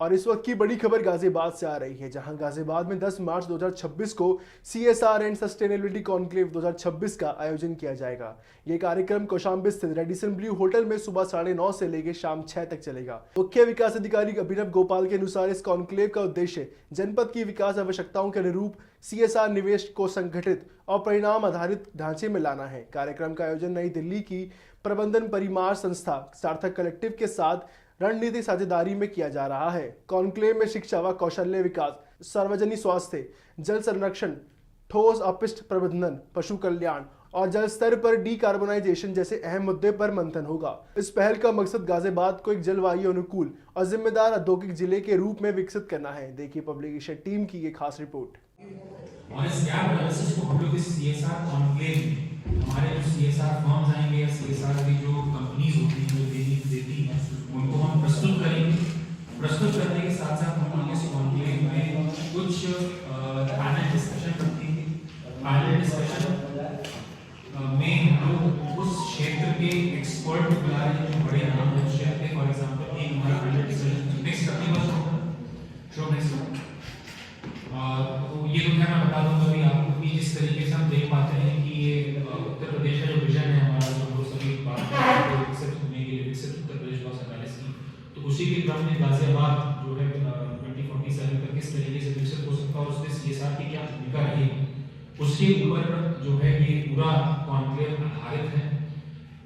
और इस वक्त की बड़ी खबर गाजियाबाद से आ रही है, जहां गाजियाबाद में 10 मार्च 2026 को CSR एंड सस्टेनेबिलिटी कॉन्क्लेव 2026 का आयोजन किया जाएगा। ये कार्यक्रम कौशाम्बी स्थित रेडिसन ब्लू होटल में सुबह 9:30 से लेकर शाम 6 तक चलेगा। मुख्य विकास अधिकारी अभिनव गोपाल के अनुसार इस कॉन्क्लेव का उद्देश्य जनपद की विकास आवश्यकताओं के अनुरूप CSR निवेश को संगठित और परिणाम आधारित ढांचे में लाना है। कार्यक्रम का आयोजन नई दिल्ली की प्रबंधन परिमार संस्था सार्थक कलेक्टिव के साथ रणनीतिक साझेदारी में किया जा रहा है। कॉन्क्लेव में शिक्षा व कौशल्य विकास, सार्वजनिक स्वास्थ्य, जल संरक्षण, ठोस अपशिष्ट प्रबंधन, पशु कल्याण और जल स्तर पर डीकार्बोनाइजेशन जैसे अहम मुद्दे पर मंथन होगा। इस पहल का मकसद गाजियाबाद को एक जलवायु अनुकूल और जिम्मेदार औद्योगिक जिले के रूप में विकसित करना है। देखिए पब्लिकेशन टीम की ये खास रिपोर्ट। और इस गैप एनालिसिस को हम लोग इस CSR कॉन्क्लेव में हमारे जो CSR फर्म्स आएंगे या CSR की जो कंपनीज होती हैं जो देती हैं उनको हम प्रस्तुत करेंगे। प्रस्तुत करने के साथ साथ हम लोग इस कॉन्क्लेव में कुछ पैनल डिस्कशन रखेंगे। पैनल डिस्कशन में हम लोग उस क्षेत्र के एक्सपर्ट को बुला रहे हैं जो बड़े नाम है उस क्षेत्र के। फॉर एग्जांपल एक हमारा पैनल डिस्कशन नेक्स्ट करने वाला शो नेक्स्ट तो ये तो मैं बता दूंगा अभी आपको कि जिस तरीके से हम देख पाते हैं कि ये उत्तर प्रदेश का जो विजन है हमारा, जो हम लोग सभी बात करते हैं विकसित होने के लिए, विकसित उत्तर प्रदेश 2047 की, तो उसी के क्रम में गाजियाबाद जो है 2047 तक किस तरीके से विकसित हो सकता है और उसमें CSR की क्या भूमिका रहेगी, उसके ऊपर जो है ये पूरा कॉन्क्लेव आधारित है।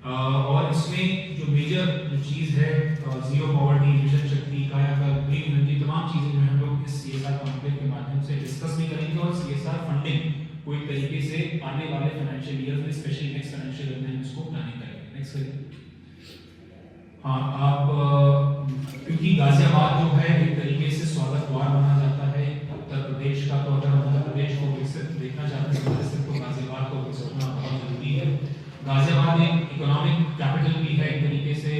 और इसमें जो मेजर जो चीज़ है जीरो पॉवर्टी, मिशन शक्ति, कायाकल्प, ग्रीन एनर्जी, तमाम चीज़ें जो हम लोग इस CSR कॉन्क्लेव के माध्यम से डिस्कस भी करेंगे और CSR फंडिंग को एक तरीके से आने वाले फाइनेंशियल ईयर में, स्पेशली नेक्स्ट फाइनेंशियल ईयर में इसको प्लानिंग करेंगे। नेक्स्ट करिए। हाँ, आप क्योंकि गाजियाबाद जो है एक तरीके से स्वागत द्वार माना जाता है उत्तर प्रदेश का, तो अगर हम उत्तर प्रदेश को विकसित देखना चाहते हैं तो गाजियाबाद को विकसित होना बहुत जरूरी है। गाजियाबाद एक इकोनॉमिक कैपिटल भी है एक तरीके से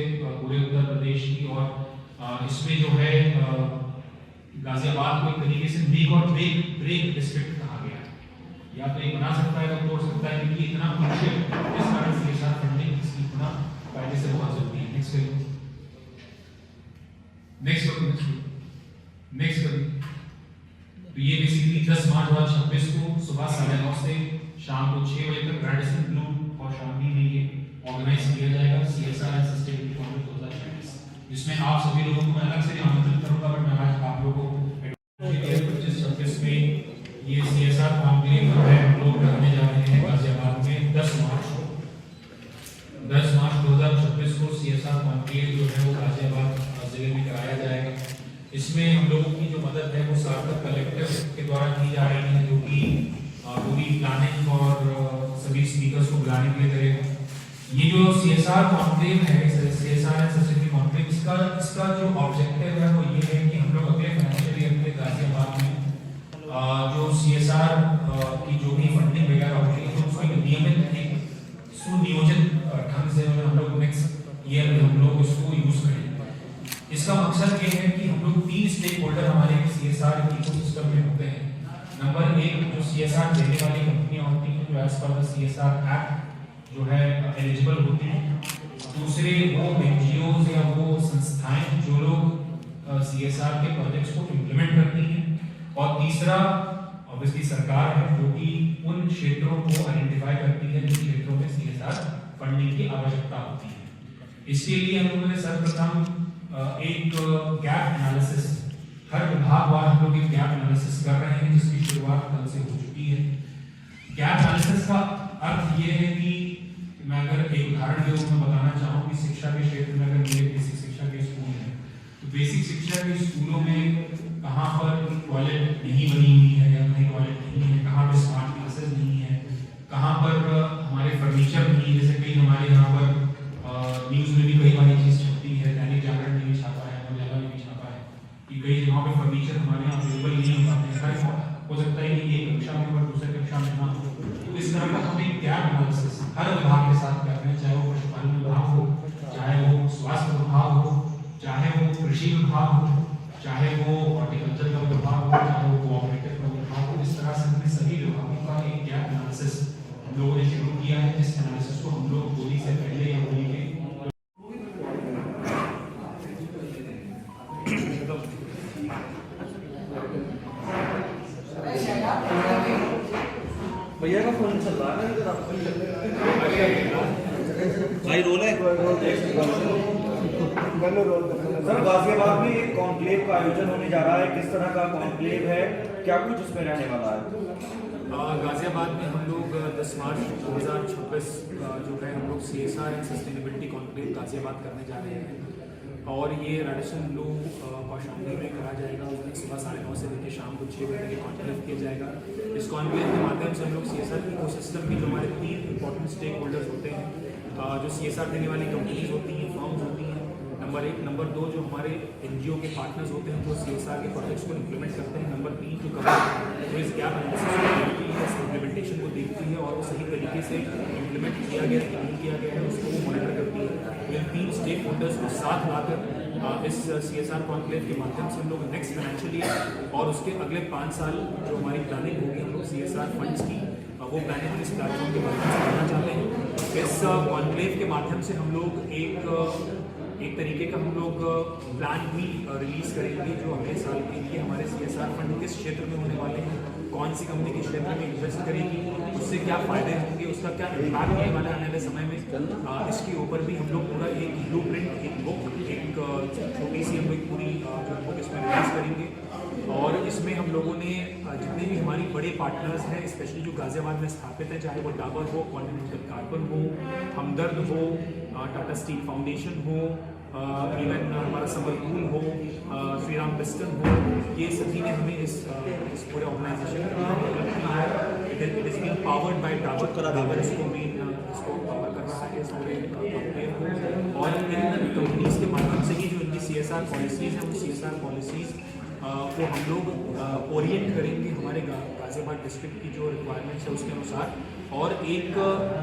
पूरे उत्तर प्रदेश की, और इसमें जो है गाजियाबाद को एक तरीके से मेक और ब्रेक डिस्ट्रिक्ट कहा गया है। या तो एक बना सकता है तो तोड़ सकता है, क्योंकि इतना क्रूशियल इस कारण CSR फंडिंग इसकी इतना फायदे से बहुत जरूरी है। नेक्स्ट करिए। नेक्स्ट करिए। तो ये बेसिकली 10 मार्च 2026 को सुबह 9:30 से शाम को 6 बजे तक रेडिसन ब्लू और शामी में ये ऑर्गेनाइज किया जाएगा CSR एंड सस्टेनेबिलिटी कॉन्क्लेव 2026, जिसमें आप सभी लोगों को मैं अलग से आमंत्रित करूंगा, बट मैं आज आप लोगों को 25-26 में ये CSR कॉन्क्लेव जो है हम लोग करने जा रहे हैं गाजियाबाद में 10 मार्च 2026 को CSR कॉन्क्लेव जो है वो गाजियाबाद जिले में कराया जाएगा। इसमें हम लोगों की जो मदद है वो सार्थक कलेक्टिव के द्वारा की जा रही है, जो कि पूरी प्लानिंग और सभी स्पीकर्स को बुलाने के लिए करेगा। ये जो CSR कॉन्क्लेव है, CSR एंड सस्टेनेबिलिटी कॉन्क्लेव, इसका जो ऑब्जेक्टिव है वो ये है कि हम लोग अगले फाइनेंशियल ईयर में गाजियाबाद में जो CSR की जो भी फंडिंग वगैरह होती है तो उसको नियमित एक सुनियोजित ढंग से हम लोग नेक्स्ट ईयर में हम लोग उसको यूज करें। इसका मकसद ये है कि हम लोग 3 स्टेक होल्डर हमारे CSR इकोसिस्टम में होते हैं। नंबर 1 जो CSR देने वाली कंपनियां होती हैं जो as per the CSR act जो है एलिजिबल होती हैं। दूसरे वो NGOs या वो संस्थाएं जो लोग CSR के प्रोजेक्ट्स को इम्प्लीमेंट करती हैं। और तीसरा ऑब्वियसली सरकार है, जो कि उन क्षेत्रों को आइडेंटिफाई करती है जिन क्षेत्रों में CSR फंडिंग की आवश्यकता होती है। इसके लिए हम लोगों ने सर्वप्रथम एक गैप एनालिसिस, हर विभागवार हम लोग एक गैप एनालिसिस कर रहे हैं जिसकी शुरुआत कल से हो चुकी है। गैप एनालिसिस का अर्थ ये है कि मैं अगर एक उदाहरण के रूप में बताना चाहूँ कि शिक्षा के क्षेत्र में अगर मेरे बेसिक शिक्षा के स्कूल हैं तो बेसिक शिक्षा के स्कूलों में कहाँ पर टॉयलेट नहीं बनी हुई है या कहीं टॉयलेट नहीं है, कहाँ पर स्मार्ट क्लासेस नहीं है, कहाँ पर हमारे फर्नीचर नहीं है। जैसे कई हमारे यहाँ पर न्यूज़ में भी कई बार चीज़ छपती है, दैनिक जागरण ने भी छापा है, उजाला ने भी छापा है कि कई जगहों पे फर्नीचर हमारे यहाँ अवेलेबल नहीं हो पाते हैं। हो सकता है कि एक कक्षा में और दूसरे कक्षा में ना हो। तो इस तरह का हम एक गैप एनालिसिस हर विभाग के साथ करते हैं, चाहे वो पशुपालन विभाग हो, चाहे वो स्वास्थ्य विभाग हो, चाहे वो कृषि विभाग हो, चाहे वो हॉर्टिकल्चर का विभाग हो, चाहे वो कोऑपरेटिव का विभाग हो। इस तरह से हमने सभी विभागों का एक गैप एनालिसिस हम लोगों ने शुरू किया है, जिस एनालिसिस को हम लोग होली से पहले या होली के भैया का फोन चल रहा है इधर भाई रोल है। सर गाजियाबाद में एक कॉन्क्लेव का आयोजन होने जा रहा है, किस तरह का कॉन्क्लेव है, क्या कुछ उसमें रहने वाला है? गाजियाबाद में हम लोग 10 मार्च 2026 जो है हम लोग CSR and sustainability conclave Ghaziabad करने जा रहे हैं और ये रेडिसन ब्लू कौशाम्बी में करा जाएगा। उस दिन सुबह 9:30 से लेकर शाम को 6 बजे तक कॉन्क्लेव किया जाएगा। इस कॉन्क्लेव के माध्यम से हम लोग CSR इकोसिस्टम के जो हमारे 3 इंपॉर्टेंट स्टेक होल्डर्स होते हैं, जो CSR देने वाली कंपनीज होती हैं, फर्म्स होती हैं, नंबर 1, नंबर 2 जो हमारे NGO के पार्टनर्स होते हैं जो CSR के प्रोजेक्ट्स को इम्प्लीमेंट करते हैं, नंबर 3 जो गवर्नमेंट जो इस गैप एनालिसिस इम्प्लीमेंटेशन को देखती है और वो सही तरीके से इम्प्लीमेंट किया गया है कि नहीं किया गया है उसको वो मॉनिटर करती है। इन 3 स्टेक होल्डर्स को साथ लाकर इस CSR कॉन्क्लेव के माध्यम से हम लोग नेक्स्ट फाइनेंशियल ईयर और उसके अगले 5 साल जो हमारी प्लानिंग होगी हम लोग CSR फंड्स की वो प्लानिंग इस प्लेटफॉर्म के माध्यम से करना चाहते हैं। इस कॉन्क्लेव के माध्यम से हम लोग एक तरीके का हम लोग प्लान भी रिलीज करेंगे जो अगले साल के लिए हमारे CSR फंड किस क्षेत्र में होने वाले हैं, कौन सी कंपनी किस क्षेत्र में इन्वेस्ट करेगी, उससे क्या फायदे होंगे, उसका क्या इम्पैक्ट होने वाला आने वाले समय में, इसके ऊपर भी हम लोग पूरा एक ब्लूप्रिंट, एक बुक, एक छोटी सी हम लोग पूरी जो बुक इसमें रिलीज करेंगे। और इसमें हम लोगों ने जितने भी हमारी बड़े पार्टनर्स हैं स्पेशली जो गाजियाबाद में स्थापित हैं, चाहे वो डाबर हो, कॉन्टिनेंटल कार्बन हो, हमदर्द हो, टाटा स्टील फाउंडेशन हो, इवन हमारा संबलपुर हो, श्री राम पिस्टन हो, ये सभी ने हमें इस पूरे organisation it is being powered by Dabur इसको पावर कर रहा है इस पूरे कॉन्क्लेव को। और इन कंपनीज के माध्यम से ही जो इनकी CSR पॉलिसीज़ हैं वो CSR पॉलिसीज़ को हम लोग ओरिएंट करेंगे हमारे गाजियाबाद डिस्ट्रिक्ट की जो रिक्वायरमेंट्स है उसके अनुसार। और एक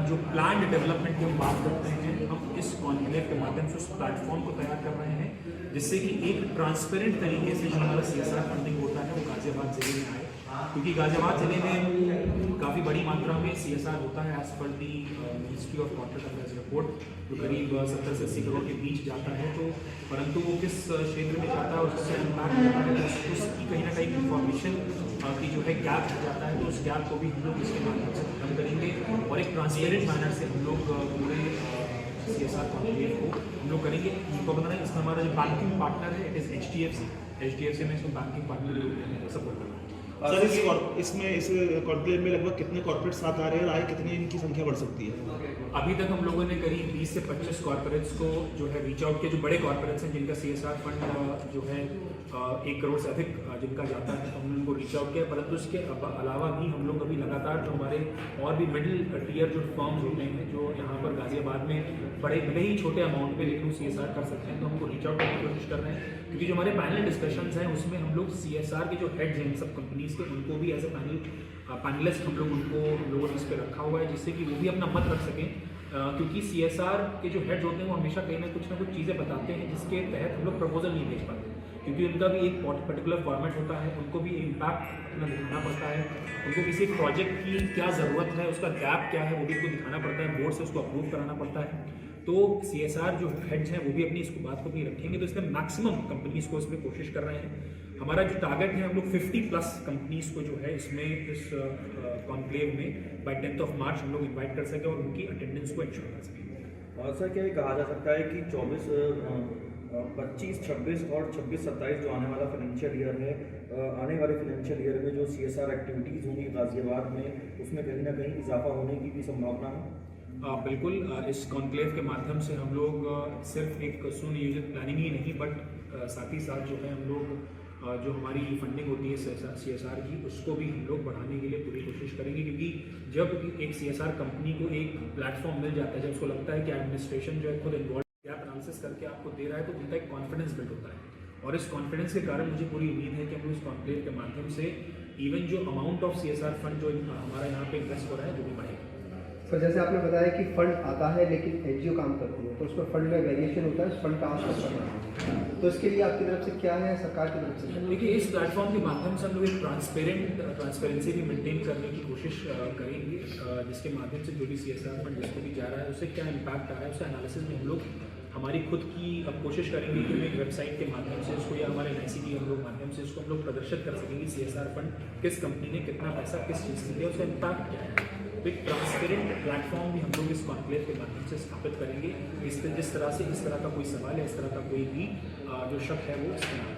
जो प्लान डेवलपमेंट की हम बात करते हैं, हम इस कॉन्क्लेव के माध्यम से उस प्लेटफॉर्म को तैयार कर रहे हैं जिससे कि एक ट्रांसपेरेंट तरीके से जो हमारा CSR फंडिंग होता है वो गाजियाबाद जिले में आए, क्योंकि गाजियाबाद जिले में काफ़ी बड़ी मात्रा में CSR होता है एज पर the ministry of corporate affairs report जो करीब 70 से 80 करोड़ के बीच जाता है। तो परंतु वो किस क्षेत्र में जाता है और उससे इम्पैक्ट होता है उसकी कहीं ना कहीं इंफॉर्मेशन की जो है गैप हो जाता है, तो उस गैप को भी हम लोग इसके माध्यम से खत्म करेंगे और एक ट्रांसपेरेंट मैनर से हम लोग पूरे CSR कॉन्क्लेव को हम लोग करेंगे। उनको बताना है इसमें हमारा जो बैंकिंग पार्टनर है इट इज़ HDFC में इसको बैंकिंग पार्टनर सपोर्ट करना है। सर इसमें इस कॉन्क्लेव में लगभग कितने कॉर्पोरेट साथ आ रहे हैं और आगे कितनी इनकी संख्या बढ़ सकती है? अभी तक हम लोगों ने करीब 20 से 25 कॉर्पोरेट्स को जो है रीच आउट किया, जो बड़े कॉर्पोरेट्स हैं जिनका CSR फंड जो है 1 करोड़ से अधिक जिनका जाता है तो हमने उनको रीच आउट किया। परंतु इसके अलावा भी हम लोग अभी लगातार जो हमारे और भी मिडिल टियर जो फर्म्स होते हैं जो यहाँ पर गाजियाबाद में बड़े भले ही छोटे अमाउंट पे लेकिन CSR कर सकते हैं तो हमको रीच आउट करने की कोशिश कर रहे हैं, क्योंकि जो हमारे पैनल डिस्कशंस हैं उसमें हम लोग CSR के जो हेड्स हैं सब कंपनीज के उनको भी एज ए पैनलिस्ट हम लोगों ने इस पर रखा हुआ है जिससे कि वो भी अपना मत रख सकें, क्योंकि CSR के जो हेड्स होते हैं वो हमेशा कहीं ना कुछ चीज़ें बताते हैं जिसके तहत हम लोग प्रपोजल नहीं भेज पाते, क्योंकि उनका भी एक पर्टिकुलर फॉर्मेट होता है, उनको भी इम्पैक्ट अपना दिखाना पड़ता है, उनको किसी प्रोजेक्ट की क्या ज़रूरत है, उसका गैप क्या है वो भी उनको दिखाना पड़ता है, बोर्ड से उसको अप्रूव कराना पड़ता है। तो CSR जो हेड्स हैं वो भी अपनी इसको बात को भी रखेंगे, तो इसमें मैक्सिमम कंपनीज को इसमें कोशिश कर रहे हैं। हमारा जो टारगेट है हम लोग 50+ कंपनीज को जो है इसमें इस कॉन्क्लेव में बाय 10 मार्च हम लोग इन्वाइट कर सकें और उनकी अटेंडेंस को इंश्योर कर सकें। और सर क्या ये कहा जा सकता है कि 25, 26 और 26, 27 जो आने वाला फाइनेंशियल ईयर है, आने वाले फाइनेंशियल ईयर में जो CSR एक्टिविटीज़ होंगी गाजियाबाद में उसमें कहीं ना कहीं इजाफा होने की भी संभावना है? बिल्कुल, इस कॉन्क्लेव के माध्यम से हम लोग सिर्फ एक सुनियोजित प्लानिंग ही नहीं बट साथ ही साथ जो है हम लोग जो हमारी फंडिंग होती है CSR की उसको भी हम लोग बढ़ाने के लिए पूरी कोशिश करेंगे, क्योंकि जब एक CSR कंपनी को एक प्लेटफॉर्म मिल जाता है, जब उसको लगता है कि एडमिनिस्ट्रेशन जो है खुद इन्वॉल्व गैप एनालिसिस करके आपको दे रहा है तो उनका एक कॉन्फिडेंस बिल्ड होता है और इस कॉन्फिडेंस के कारण मुझे पूरी उम्मीद है कि हम इस कॉन्क्लेव के माध्यम से इवन जो अमाउंट ऑफ CSR फंड जो हमारा यहाँ पे इन्वेस्ट हो रहा है जो भी बढ़ेगा। सर जैसे आपने बताया कि फंड आता है लेकिन NGO काम करती है तो उसमें फंड में वेरिएशन होता है, उस फंड का आंसर करना है, तो इसके लिए आपकी तरफ से क्या है, सरकार की तरफ से? देखिए इस प्लेटफॉर्म के माध्यम से हम लोग एक ट्रांसपेरेंसी भी मेंटेन करने की कोशिश करेंगे, जिसके माध्यम से जो भी CSR फंड जिसको भी जा रहा है उससे क्या इम्पैक्ट आ रहा है उसका एनालिसिस में हम लोग हमारी खुद की हम कोशिश करेंगे कि हम एक वेबसाइट के माध्यम से उसको या हमारे NICT हम लोग माध्यम से उसको हम लोग प्रदर्शित कर सकेंगे CSR फंड किस कंपनी ने कितना पैसा किस चीज़ से दिया, उसका इम्पैक्ट क्या है। तो एक ट्रांसपेरेंट प्लेटफॉर्म भी हम लोग इस कॉन्क्लेव के माध्यम से स्थापित करेंगे। जिस तरह का कोई सवाल है, इस तरह का कोई भी जो शक है वो इसके